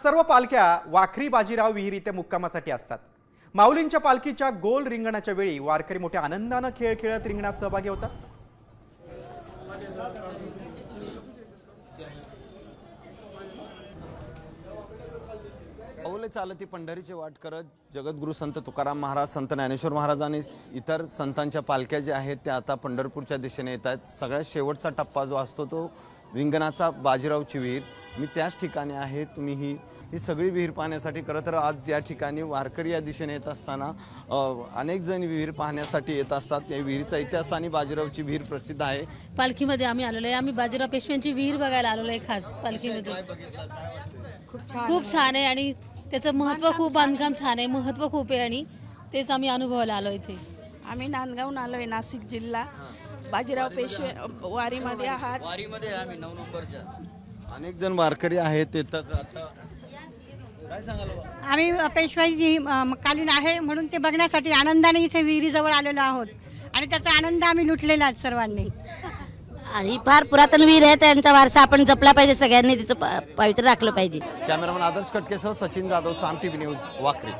सर्व पालख्या वाखरी बाजीराव विहीर इथे मुक्कामासाठी असतात। माऊलींच्या पालखीच्या गोल रिंगणाच्या वेळी वारकरी मोठ्या आनंदाने खेळ खेळत रिंगणात सहभागी होतात। पाऊले चालती पंढरीची वाट करत जगद्गुरु संत तुकाराम महाराज, संत ज्ञानेश्वर महाराज आणि इतर संतांच्या पालख्या ज्या आहेत त्या आता पंढरपूरच्या दिशेने येत आहेत। सगळ्यात शेवटचा टप्पा जो असतो तो रिंगणाचा बाजीरावची विहीर। मी त्याच ठिकाणी आहे। तुम्ही ही सगळी विहीर पाहण्यासाठी खरं तर आज या ठिकाणी वारकरी या दिशेने येत असताना अनेक जण विहीर पाहण्यासाठी येत असतात। या विहिरीचा इतिहास आणि बाजीरावची विहीर प्रसिद्ध आहे। पालखीमध्ये आम्ही आलेलो आहे। आम्ही बाजीराव पेशव्यांची विहीर बघायला आलेलो आहे खास पालखीमध्ये। खूप छान आहे आणि त्याचं महत्त्व खूप, बांधकाम छान आहे, महत्त्व खूप आहे आणि तेच आम्ही अनुभवायला आलो इथे। आम्ही नांदगावून आलोय, नाशिक जिल्हा। बाजीराव पेशवे वारीमध्ये आहात। वारीमध्ये आम्ही 9 नंबरच्या अनेक जण वारकरी आहेत येतात। आता काय सांगाल? आम्ही पेशवाईची कालीन आहे म्हणून ते बघण्यासाठी आनंदाने इथे विहिरीजवळ आलेलो आहोत आणि त्याचा आनंद आम्ही लुटलेला आहे सर्वांनी। आणि फार पुरातन विहीर आहे, त्यांचा वारसा आपण जपला पाहिजे, सगळ्यांनी तिचं पवित्र राखलं पाहिजे। कॅमेरामन आदर्श कटकेसह सचिन जाधव, साम टीव्ही न्यूज, वाखरी।